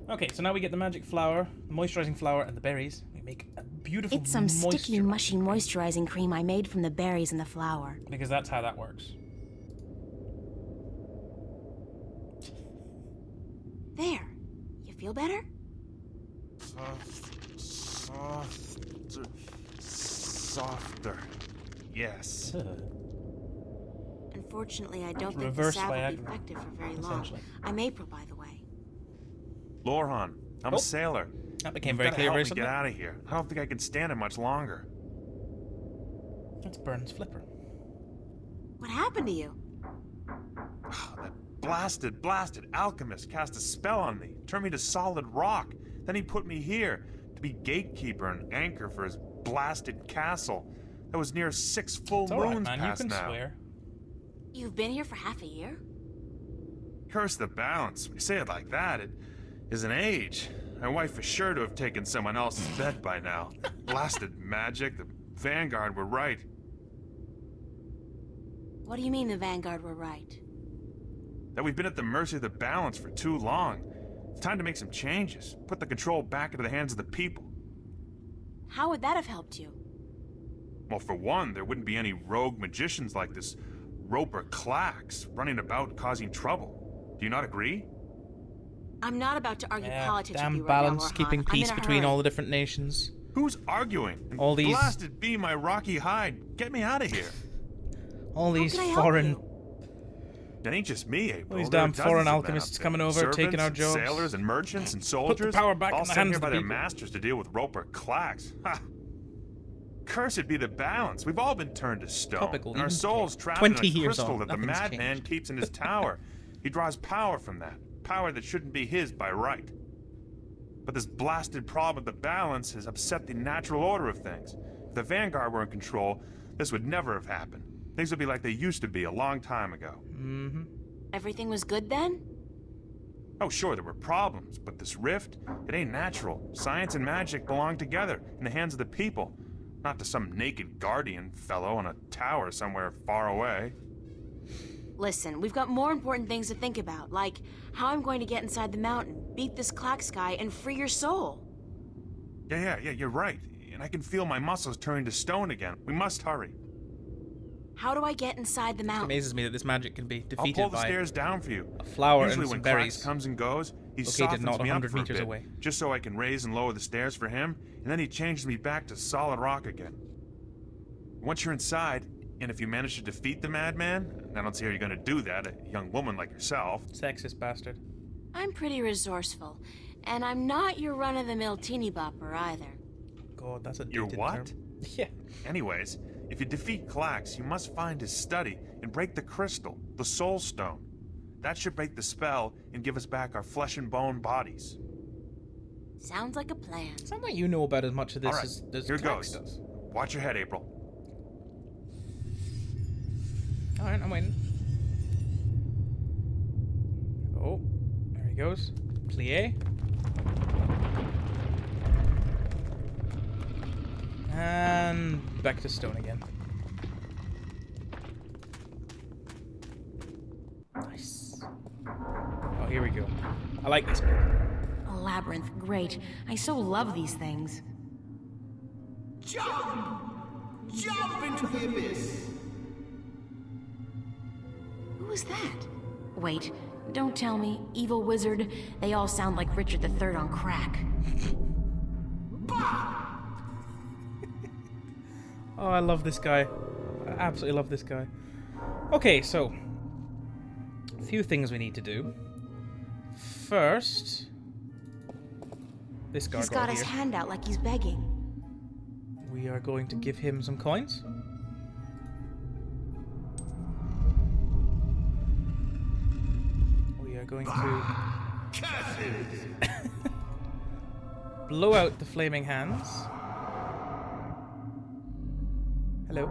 Okay, so now we get the magic flower, the moisturizing flower, and the berries. We make a beautiful It's some sticky, moisturizer- mushy moisturizing cream I made from the berries and the flower. Because that's how that works. There. You feel better? Softer. Yes. Unfortunately, I don't think the Reverse salve will be Viagra, effective for very long. essentially. I'm April, by the way. Lorhan, I'm Oh. a sailor. That became You've very gotta clear help very me suddenly. get out of here. I don't think I can stand it much longer. That's Burns' flipper. What happened to you? That blasted alchemist cast a spell on me, turned me to solid rock. Then he put me here to be gatekeeper and anchor for his blasted castle that was near 6 full It's alright, moons man. You past can now. swear. You've been here for half a year? Curse the balance. When you say it like that, it is an age. My wife is sure to have taken someone else's bed by now. Blasted magic. The Vanguard were right. What do you mean the Vanguard were right? That we've been at the mercy of the balance for too long. It's time to make some changes. Put the control back into the hands of the people. How would that have helped you? Well, for one, there wouldn't be any rogue magicians like this Roper Clax running about causing trouble. Do you not agree? I'm not about to argue politics with damn you right balance, now, Orhan. keeping I'm peace in a between hurry. all the different nations. Who's arguing? And All these- blasted be my rocky hide. Get me out of here. All these can I help foreign... you? It ain't just me, April. All these There are damn dozens foreign of men alchemists up there. coming over, Servants taking our and jobs. Sailors and merchants and soldiers. power back all in the sent hands here of the by their people. masters to deal with Roper Clax. Ha! Cursed be the balance. We've all been turned to stone. Topical, and our even souls today. trapped 20 in a years crystal on, that the nothing's madman changed. keeps in his tower. He draws power from that. Power that shouldn't be his by right. But this blasted problem with the balance has upset the natural order of things. If the Vanguard were in control, this would never have happened. Things would be like they used to be a long time ago. Mm-hmm. Everything was good then? Oh, sure, there were problems, but this rift, it ain't natural. Science and magic belong together, in the hands of the people, not to some naked guardian fellow on a tower somewhere far away. Listen, we've got more important things to think about, like how I'm going to get inside the mountain, beat this Clax guy, and free your soul. Yeah, you're right. And I can feel my muscles turning to stone again. We must hurry. How do I get inside the It mountain? amazes me that this magic can be I'll defeated pull the by stairs down for you. a flower Usually and some when berries. Clax comes and goes, he Located softens not me up 100 for a meters bit, away. just so I can raise and lower the stairs for him, and then he changes me back to solid rock again. Once you're inside, and if you manage to defeat the madman, and I don't see how you're going to do that, a young woman like yourself. Sexist bastard. I'm pretty resourceful, and I'm not your run-of-the-mill teeny bopper either. God, that's a You're dated what? term. Yeah. Anyways, if you defeat Clax, you must find his study and break the crystal, the soul stone. That should break the spell and give us back our flesh and bone bodies. Sounds like a plan. Sounds like you know about as much of this All right, as here Clax goes. does. Watch your head, April. Alright, I'm waiting. Oh, there he goes. Plie. And back to stone again. Nice. Oh, here we go. I like this bit. A labyrinth, great. I so love these things. Jump! Jump into the abyss! Who was that? Wait, don't tell me. Evil wizard. They all sound like Richard III on crack. Oh, I love this guy. I absolutely love this guy. Okay, so a few things we need to do. First, this gargoyle He's got his here. hand out like he's begging. We are going to give him some coins. We are going to blow out the flaming hands. Hello.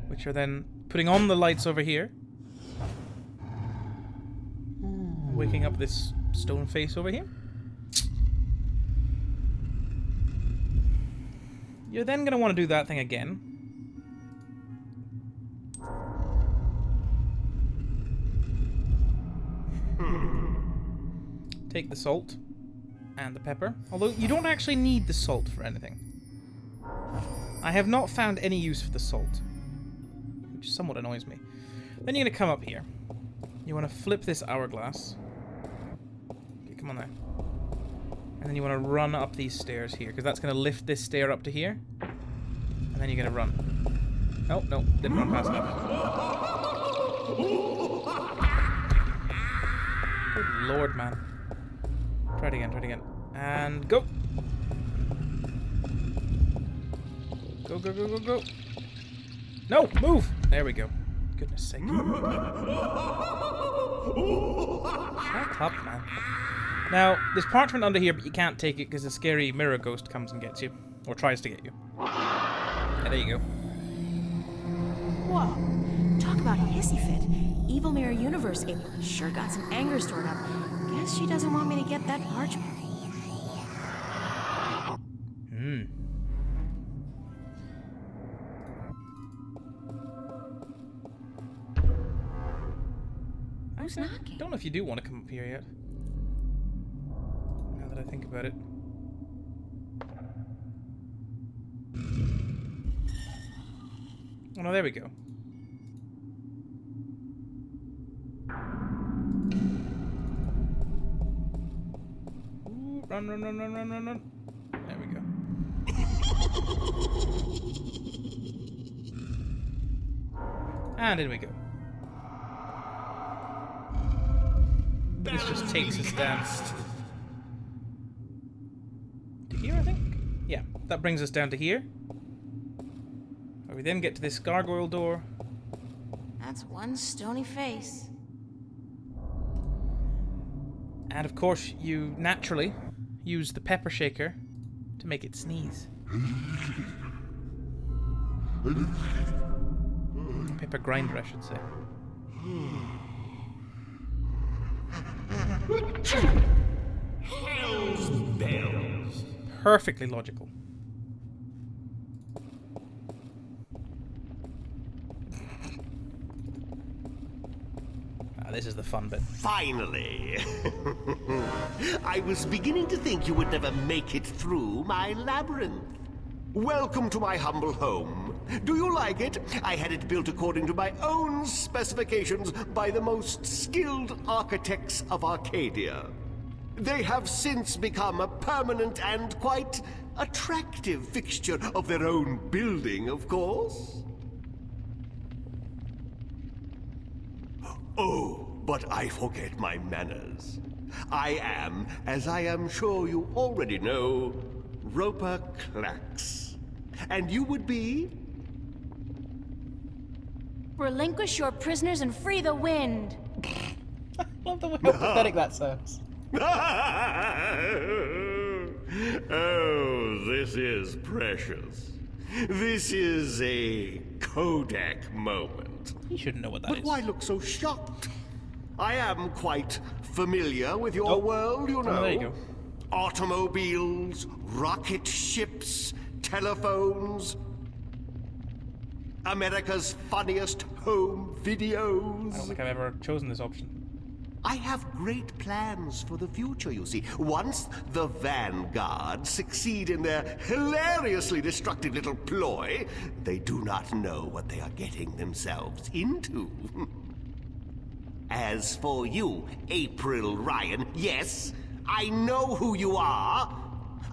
Which are then putting on the lights over here. Waking up this stone face over here. You're then going to want to do that thing again. Take the salt and the pepper. Although you don't actually need the salt for anything. I have not found any use for the salt, which somewhat annoys me. Then you're going to come up here. You want to flip this hourglass. Okay, come on there. And then you want to run up these stairs here, because that's going to lift this stair up to here. And then you're going to run. Oh, no, didn't run fast enough. Good lord, man. Try it again, try it again. And go! Go, go, go, go, go. No, move! There we go. Goodness sake. Shut up, man. Now, there's parchment under here, but you can't take it because a scary mirror ghost comes and gets you. Or tries to get you. Yeah, there you go. Whoa. Talk about a hissy fit. Evil Mirror Universe April sure got some anger stored up. Guess she doesn't want me to get that parchment. Who's knocking? Don't know if you do want to come up here yet. Now that I think about it. Oh no, there we go. Ooh, run, run, run, run, run, run, run. There we go. And in we go. This just takes us down to here, I think? Yeah, that brings us down to here. Where we then get to this gargoyle door. That's one stony face. And of course, you naturally use the pepper shaker to make it sneeze. Pepper grinder, I should say. Hell's bells. Perfectly logical. This is the fun bit. Finally! I was beginning to think you would never make it through my labyrinth. Welcome to my humble home. Do you like it? I had it built according to my own specifications by the most skilled architects of Arcadia. They have since become a permanent and quite attractive fixture of their own building, of course. Oh, but I forget my manners. I am, as I am sure you already know, Roper Clax. And you would be? Relinquish your prisoners and free the wind. I love the way how pathetic that sounds. Oh, this is precious. This is a Kodak moment. You shouldn't know what that is. But why look so shocked? I am quite familiar with your world, you know. Oh, there you go. Automobiles, rocket ships, telephones, America's funniest home videos. I don't think I've ever chosen this option. I have great plans for the future, you see. Once the Vanguard succeed in their hilariously destructive little ploy, they do not know what they are getting themselves into. As for you, April Ryan, yes, I know who you are.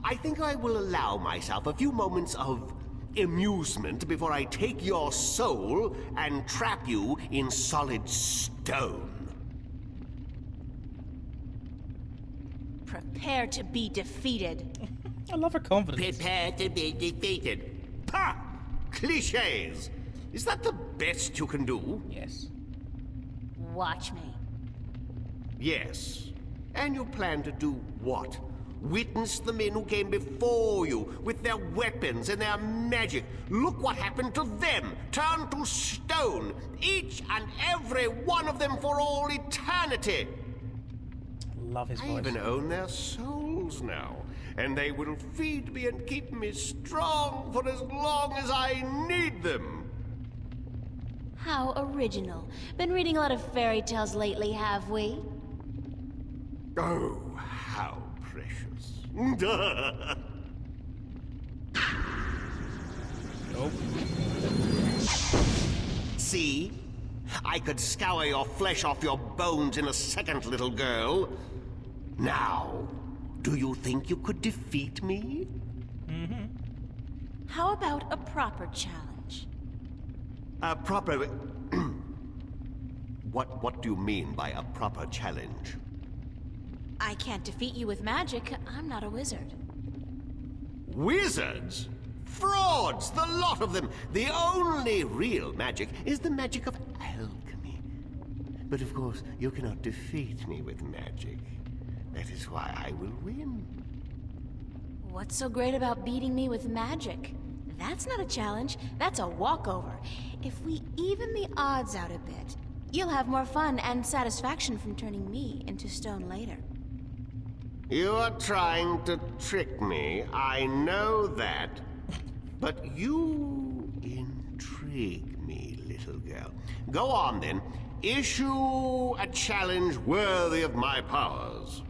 I think I will allow myself a few moments of amusement before I take your soul and trap you in solid stone. Prepare to be defeated. I love her confidence. Prepare to be defeated. Ha! Clichés! Is that the best you can do? Yes. Watch me. Yes. And you plan to do what? Witness the men who came before you with their weapons and their magic. Look what happened to them. Turned to stone. Each and every one of them for all eternity. Love his I voice. even own their souls now. And they will feed me and keep me strong for as long as I need them. How original. Been reading a lot of fairy tales lately, have we? Oh, how precious. Nope. See? I could scour your flesh off your bones in a second, little girl. Now, do you think you could defeat me? Mm-hmm. How about a proper challenge? A proper... What do you mean by a proper challenge? I can't defeat you with magic. I'm not a wizard. Wizards? Frauds, the lot of them. The only real magic is the magic of alchemy. But of course, you cannot defeat me with magic. That is why I will win. What's so great about beating me with magic? That's not a challenge. That's a walkover. If we even the odds out a bit, you'll have more fun and satisfaction from turning me into stone later. You are trying to trick me. I know that. But you intrigue me, little girl. Go on, then. Issue a challenge worthy of my powers.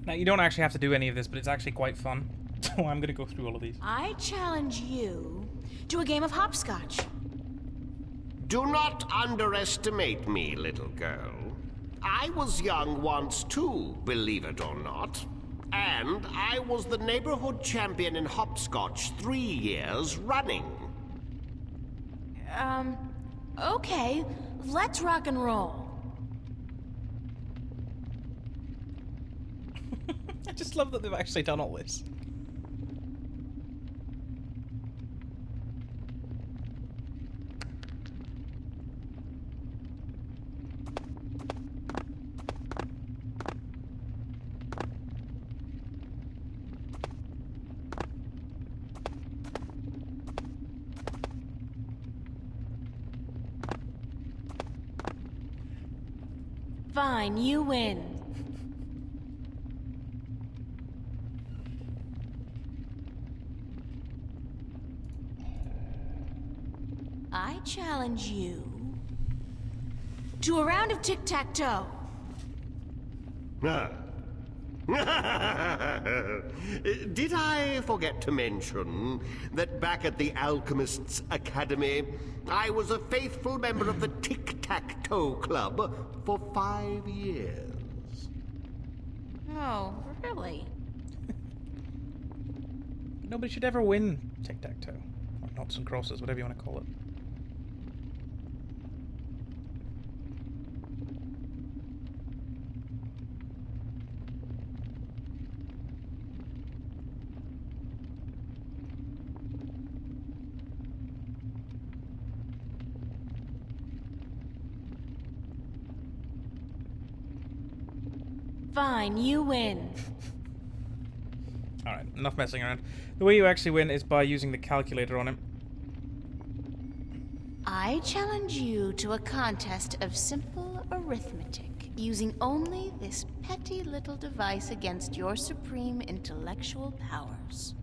Now, you don't actually have to do any of this, but it's actually quite fun. So I'm going to go through all of these. I challenge you to a game of hopscotch. Do not underestimate me, little girl. I was young once too, believe it or not. And I was the neighborhood champion in hopscotch 3 years running. Okay. Let's rock and roll. I just love that they've actually done all this. Fine, you win. I challenge you to a round of tic-tac-toe. Did I forget to mention that back at the Alchemists' Academy, I was a faithful member of the Tic-Tac-Toe Club for 5 years? Oh, really? Nobody should ever win tic-tac-toe. Or noughts and crosses, whatever you want to call it. Fine, you win. Alright, enough messing around. The way you actually win is by using the calculator on him. I challenge you to a contest of simple arithmetic, using only this petty little device against your supreme intellectual powers.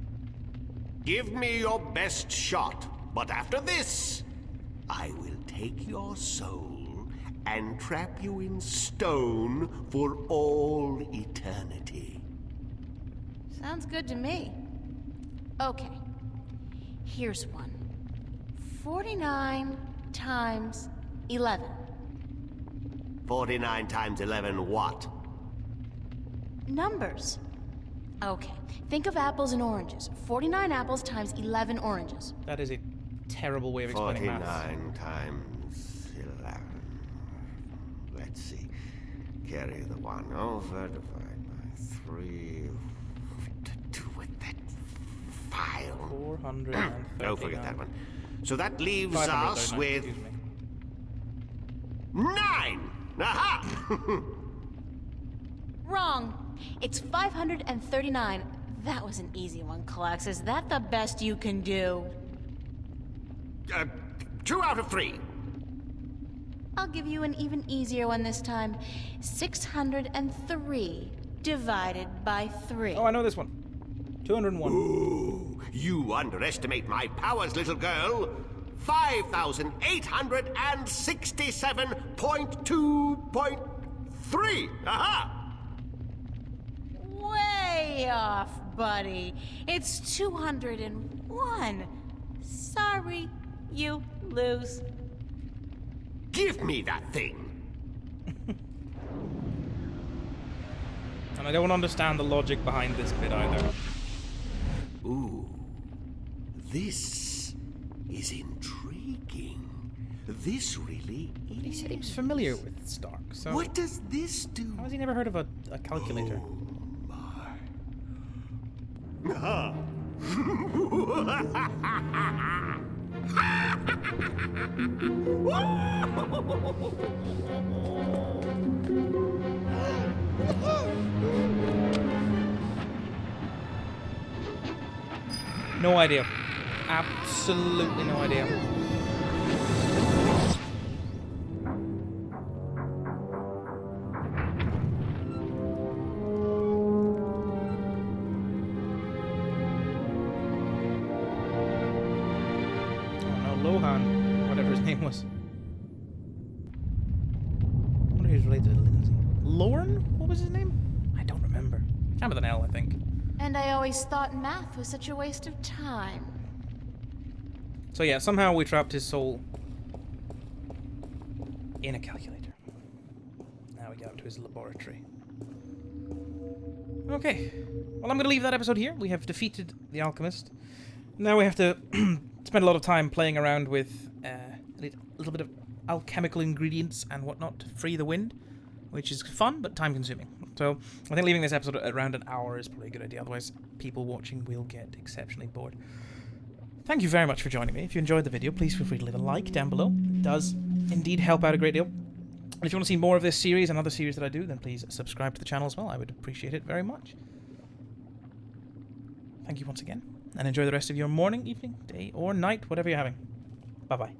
Give me your best shot, but after this, I will take your soul and trap you in stone for all eternity. Sounds good to me. Okay, here's one. 49 times 11. 49 times 11 what? Numbers. Okay, think of apples and oranges. 49 apples times 11 oranges. That is a terrible way of explaining 49 maths. times 11. Let's see. Carry the 1 over, divide by 3. What to do with that file? 439. Oh, forget that one. So that leaves us 539, with excuse me. 9! Aha! Wrong. It's 539. That was an easy one, Clux. Is that the best you can do? 2 out of 3. I'll give you an even easier one this time. 603 divided by 3. Oh, I know this one. 201. Ooh, you underestimate my powers, little girl. 5,867.2.3. Aha! Way off, buddy. It's 201. Sorry, you lose. Give me that thing. And I don't understand the logic behind this bit either. Ooh, this is intriguing. This really is. He said he was familiar with Stark, so... What does this do? How has he never heard of a calculator? Ah. No idea. Absolutely no idea. Lohan, whatever his name was. I wonder if he's related to Lindsay. Lauren? What was his name? I don't remember. Kind with an L, I think. And I always thought math was such a waste of time. So yeah, somehow we trapped his soul in a calculator. Now we get up to his laboratory. Okay. Well, I'm going to leave that episode here. We have defeated the alchemist. Now we have to spend a lot of time playing around with a little bit of alchemical ingredients and whatnot to free the wind, which is fun but time-consuming. So I think leaving this episode at around an hour is probably a good idea. Otherwise, people watching will get exceptionally bored. Thank you very much for joining me. If you enjoyed the video, please feel free to leave a like down below. It does indeed help out a great deal. And if you want to see more of this series and other series that I do, then please subscribe to the channel as well. I would appreciate it very much. Thank you once again, and enjoy the rest of your morning, evening, day, or night, whatever you're having. Bye-bye.